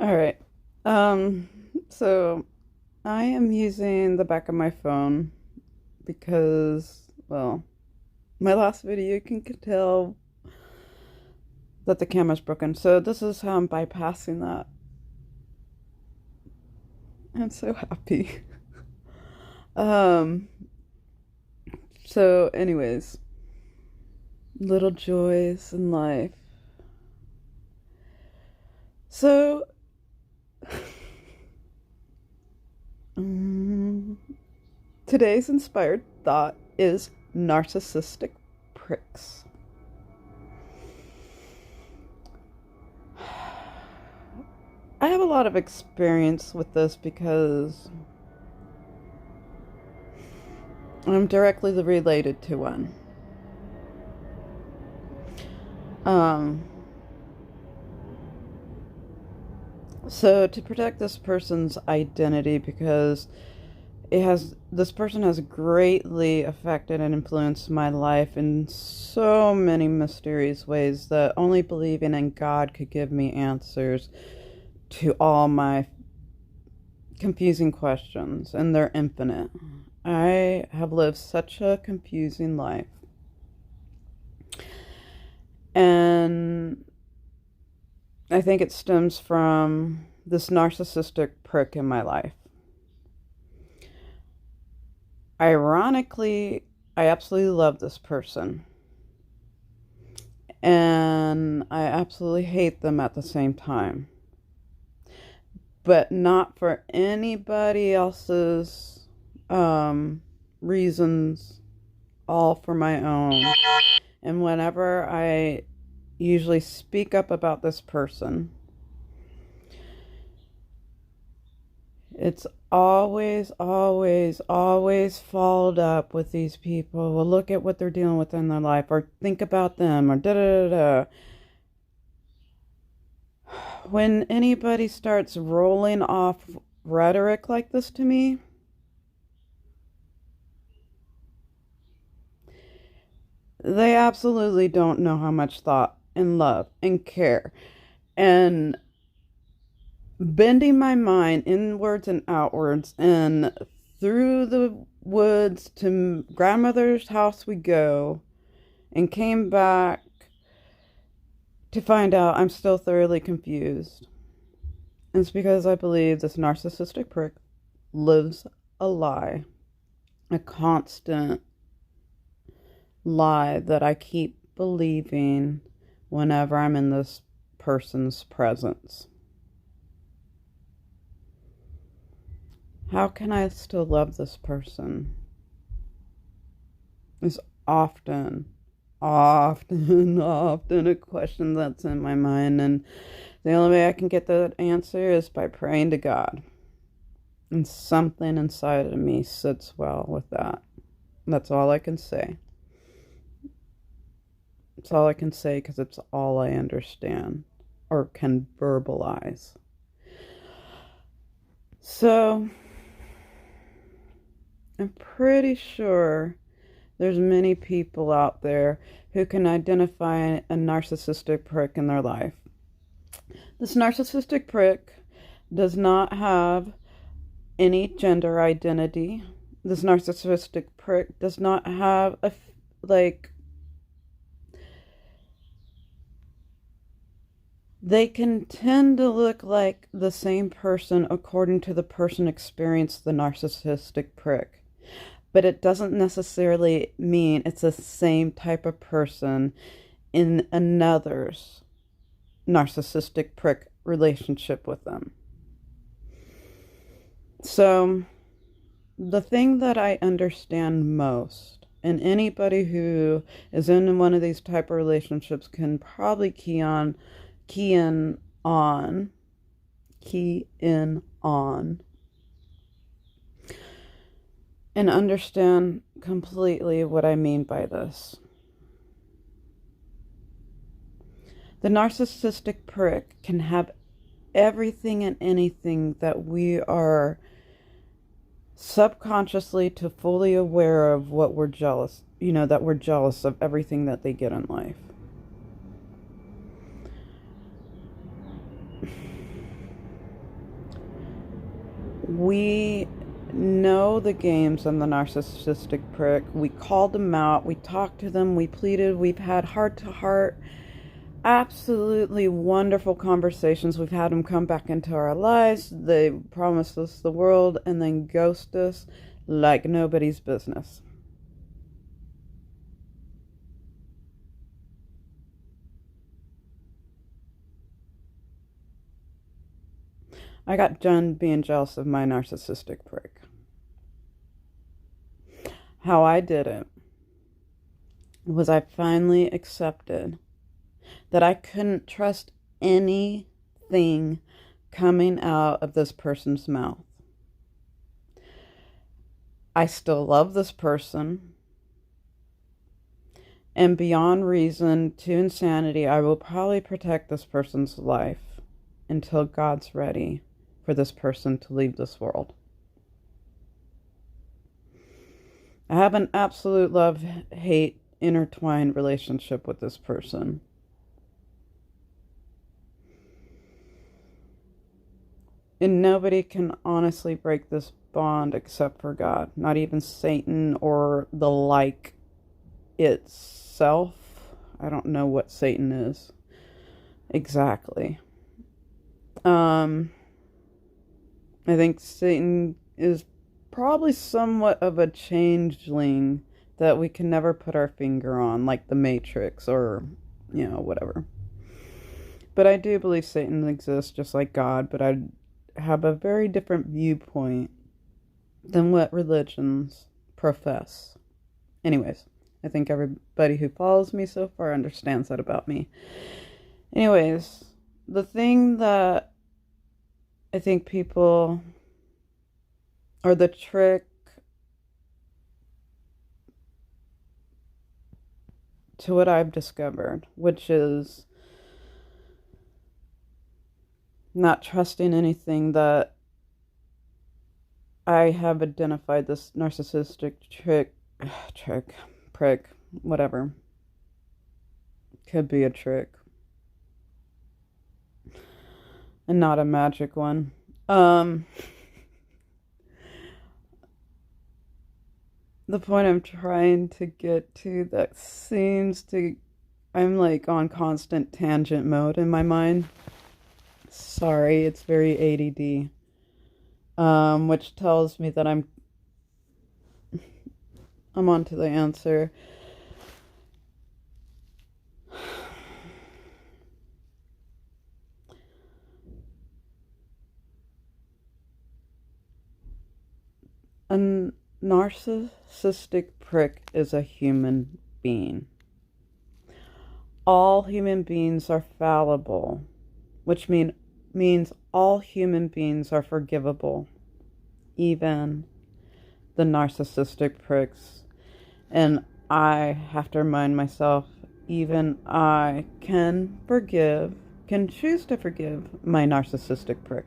All right. So I am using the back of my phone because, well, my last video you can tell that the camera's broken. So this is how I'm bypassing that. I'm so happy. um, so anyways, little joys in life. So today's inspired thought is narcissistic pricks. I have a lot of experience with this because I'm directly related to one. So to protect this person's identity, because this person has greatly affected and influenced my life in so many mysterious ways that only believing in God could give me answers to all my confusing questions, and they're infinite. I have lived such a confusing life. And I think it stems from this narcissistic prick in my life. Ironically, I absolutely love this person. And I absolutely hate them at the same time. But not for anybody else's reasons, all for my own. And whenever I usually speak up about this person, it's always followed up with these people. Well, look at what they're dealing with in their life, or think about them, or da da da da. When anybody starts rolling off rhetoric like this to me, they absolutely don't know how much thought and love and care and bending my mind inwards and outwards and through the woods to grandmother's house we go, and came back to find out I'm still thoroughly confused. And it's because I believe this narcissistic prick lives a lie, a constant lie that I keep believing whenever I'm in this person's presence. How can I still love this person? Is often a question that's in my mind, and the only way I can get that answer is by praying to God. And something inside of me sits well with that. That's all I can say. It's all I can say because it's all I understand or can verbalize. So I'm pretty sure there's many people out there who can identify a narcissistic prick in their life. This narcissistic prick does not have any gender identity. This narcissistic prick does not have they can tend to look like the same person according to the person experienced the narcissistic prick. But it doesn't necessarily mean it's the same type of person in another's narcissistic prick relationship with them. So the thing that I understand most, and anybody who is in one of these type of relationships can probably key in on and understand completely what I mean by this. The narcissistic prick can have everything and anything that we are subconsciously to fully aware of what we're jealous, that we're jealous of everything that they get in life. We know the games on the narcissistic prick. We called them out. We talked to them. We pleaded. We've had heart-to-heart, absolutely wonderful conversations. We've had them come back into our lives. They promised us the world and then ghost us like nobody's business. I got done being jealous of my narcissistic prick. How I did it was I finally accepted that I couldn't trust anything coming out of this person's mouth. I still love this person, and beyond reason to insanity, I will probably protect this person's life until God's ready for this person to leave this world. I have an absolute love-hate intertwined relationship with this person. And nobody can honestly break this bond except for God. Not even Satan or the like itself. I don't know what Satan is exactly. I think Satan is probably somewhat of a changeling that we can never put our finger on, like the Matrix or, whatever. But I do believe Satan exists just like God, but I have a very different viewpoint than what religions profess. Anyways, I think everybody who follows me so far understands that about me. Anyways, the thing that I think people, or the trick to what I've discovered, which is not trusting anything that I have identified this narcissistic prick, whatever. Could be a trick. And not a magic one. The point I'm trying to get to that seems to... I'm like on constant tangent mode in my mind. Sorry, it's very ADD. Which tells me that I'm on to the answer. A narcissistic prick is a human being. All human beings are fallible, which means all human beings are forgivable, even the narcissistic pricks. And I have to remind myself, even I can choose to forgive my narcissistic prick.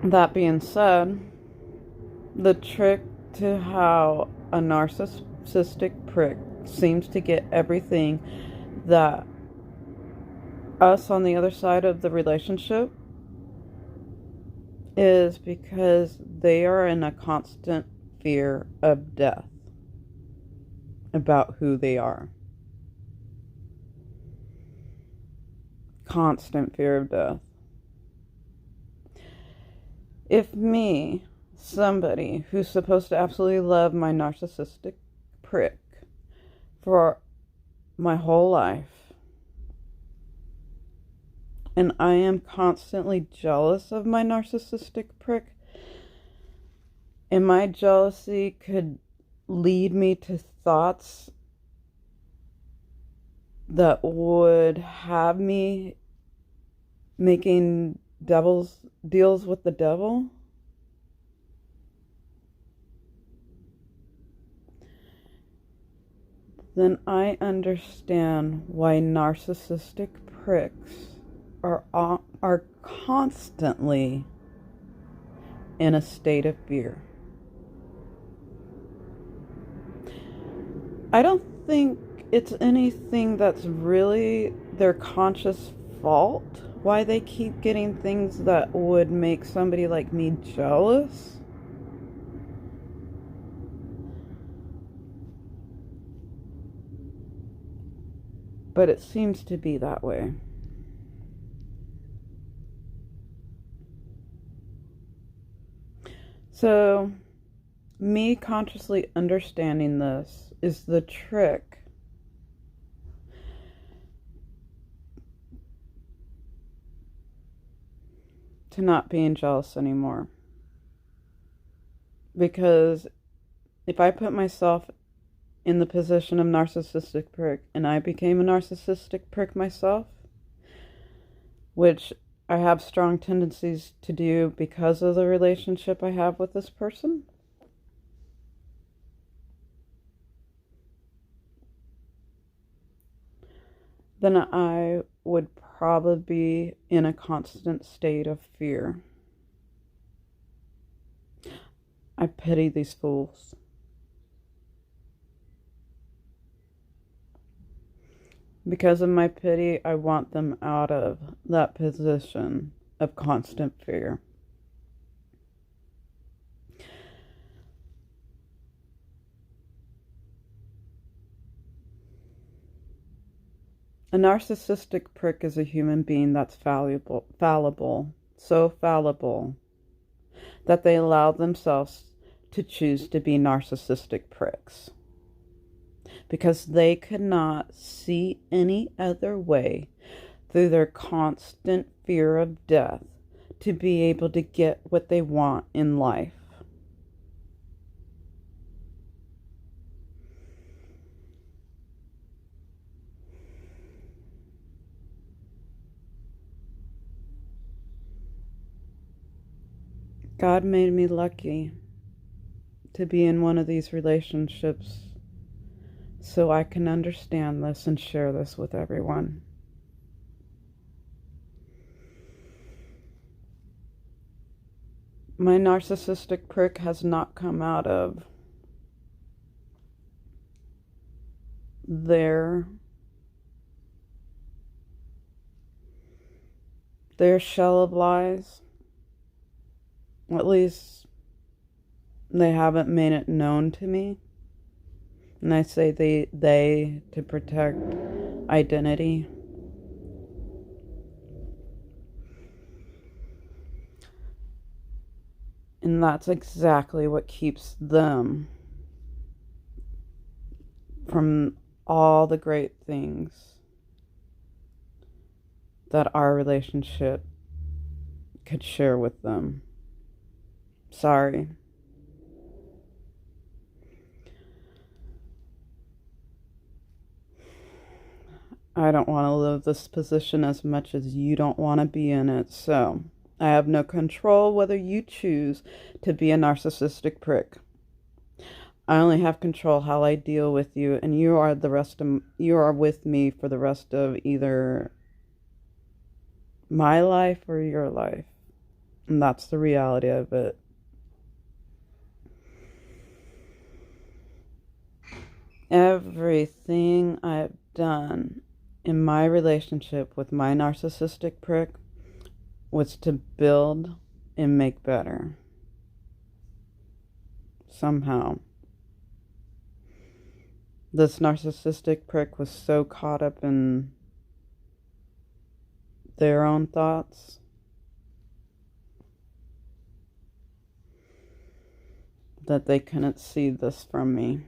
That being said, the trick to how a narcissistic prick seems to get everything that us on the other side of the relationship is because they are in a constant fear of death about who they are. Constant fear of death. If me, somebody who's supposed to absolutely love my narcissistic prick for my whole life, and I am constantly jealous of my narcissistic prick, and my jealousy could lead me to thoughts that would have me making deals with the devil, then I understand why narcissistic pricks are constantly in a state of fear. I don't think it's anything that's really their conscious fault why they keep getting things that would make somebody like me jealous. But it seems to be that way. So, me consciously understanding this is the trick to not being jealous anymore. Because if I put myself in the position of narcissistic prick and I became a narcissistic prick myself, which I have strong tendencies to do because of the relationship I have with this person, then I would probably be in a constant state of fear. I pity these fools. Because of my pity, I want them out of that position of constant fear. A narcissistic prick is a human being that's fallible, so fallible that they allow themselves to choose to be narcissistic pricks. Because they could not see any other way through their constant fear of death to be able to get what they want in life. God made me lucky to be in one of these relationships so I can understand this and share this with everyone. My narcissistic prick has not come out of their shell of lies. At least they haven't made it known to me. And I say they to protect identity. And that's exactly what keeps them from all the great things that our relationship could share with them. Sorry. I don't want to live this position as much as you don't want to be in it, so I have no control whether you choose to be a narcissistic prick. I only have control how I deal with you, and you are with me for the rest of either my life or your life. And that's the reality of it. Everything I've done in my relationship with my narcissistic prick was to build and make better. Somehow. This narcissistic prick was so caught up in their own thoughts that they couldn't see this from me.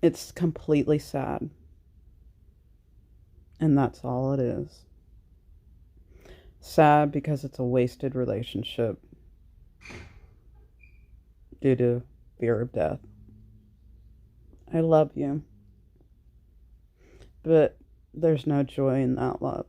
It's completely sad. And that's all it is. Sad because it's a wasted relationship due to fear of death. I love you, but there's no joy in that love.